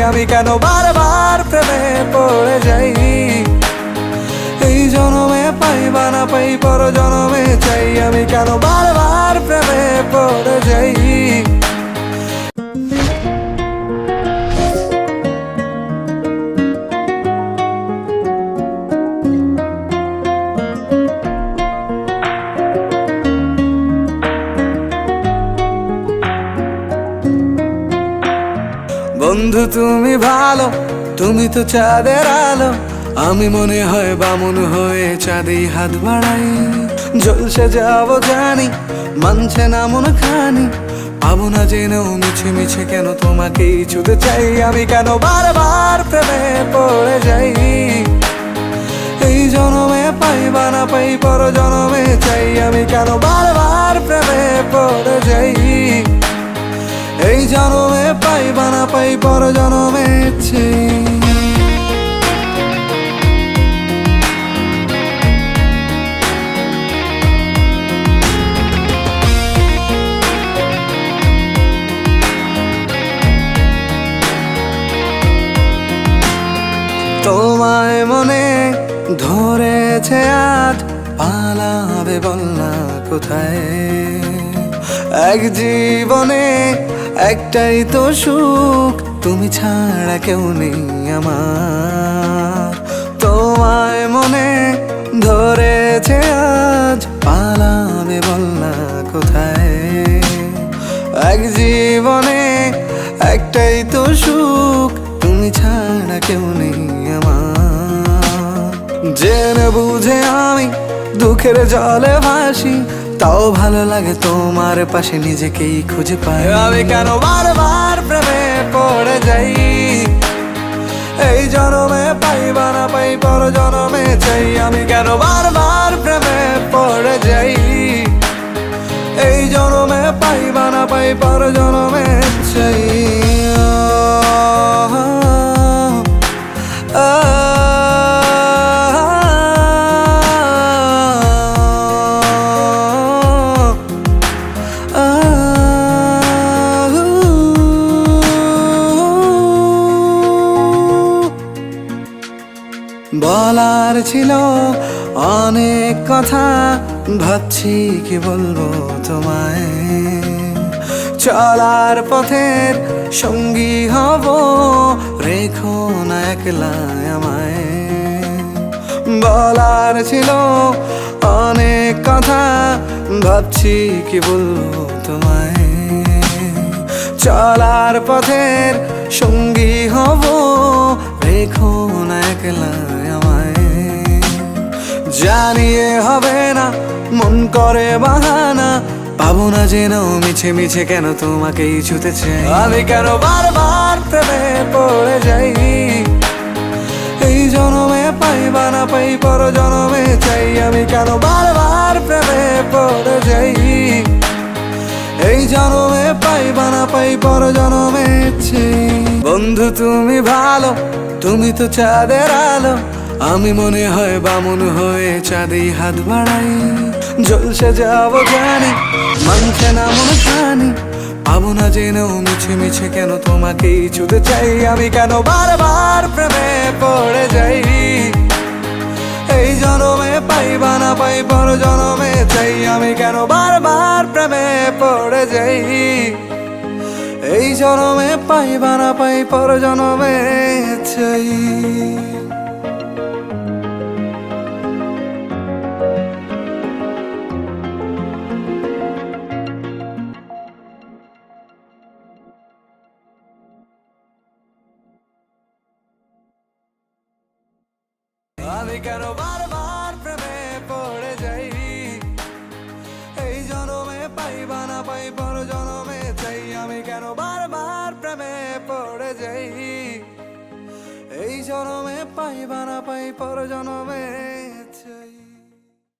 আমি কেন বারবার প্রেমে পড়ে যাই। এই জনমে পাই বা না পাই পর জনমে চাই, আমি কেন বারবার প্রেমে পড়ে যাই। বন্ধু তুমি ভালো, তুমি তো চাঁদের আলো, আমি মনে হয় বামুন হয়ে চাঁদে হাত বাড়াই। জলসে যাবো জানি, মানছে না মন খানি, পাবো না জেনেও মিছে মিছে কেন তোমাকেই ছুতে চাই। আমি কেন বারবার প্রেমে পড়ে যাই। এই জনমে পাই বা না পাই পর জনমে চাই, আমি কেন বারবার প্রেমে পড়ে যাই। এই জনমে পাই বা না পাই পর জনমে চাই। তোমায় মনে ধরেছে আজ, পালাবে বল না কোথায়। এক জীবনে একটাই তো সুখ, তুমি ছাড়া কেউ নেই আমার। তোমায় মনে ধরেছে আজ, পালাবে বল না কোথায়। এক জীবনে একটাই তো সুখ, তুমি ছাড়া কেউ নেই আমার। জেনে বুঝে আমি দুঃখের জলে ভাসি, তাও ভালো লাগে তোমার পাশে নিজেকেই খুঁজে পাই। আমি কেন বারবার প্রেমে পড়ে যাই। এই জনমে পাই বা না পাই পর জনমে চাই, আমি কেন বারবার প্রেমে পড়ে যাই। এই জনমে পাই বা না পাই পর জনমে চাই। বলার ছিল অনেক কথা, ভাবছি কি বলবো তোমায়। চলার পথের সঙ্গী হব, রেখো না একলা আমায়। বলার ছিল অনেক কথা, ভাবছি কি বলবো তোমায়। চলার পথের সঙ্গী হব, রেখো না একলা আমায়। জানিয়ে হবে না, মন করে বাহানা, পাবো না জেনেও মিছে মিছে কেন তোমাকেই ছুতে চাই। আমি কেন বারবার প্রেমে পড়ে যাই। এই জনমে পাই বা না পাই পর জনমে চাই, আমি কেন বারবার প্রেমে পড়ে যাই। এই জনমে পাই বা না পাই পর জনমে চাই। বন্ধু তুমি ভালো, তুমি তো চাঁদের আলো, আমি মনে হয় বামুন হয়ে চাঁদে হাত বাড়াই। জলসে যাবো জানি, মানছে না মন খানি, পাবো না জেনেও মিছে মিছে কেন তোমাকেই ছুতে চাই। আমি কেন বারবার প্রেমে পড়ে যাই। এই জনমে পাই বা না পাই পর জনমে চাই, আমি কেন বারবার প্রেমে পড়ে যাই। এই জনমে পাই বা না পাই পর জনমে চাই। আমি কেন বারবার প্রেমে পড়ে যাই। এই জনমে পাই বা না পাই পর জনমে চাই, আমি কেন বারবার প্রেমে পড়ে যাই। এই জনমে পাই বা না পাই পর জনমে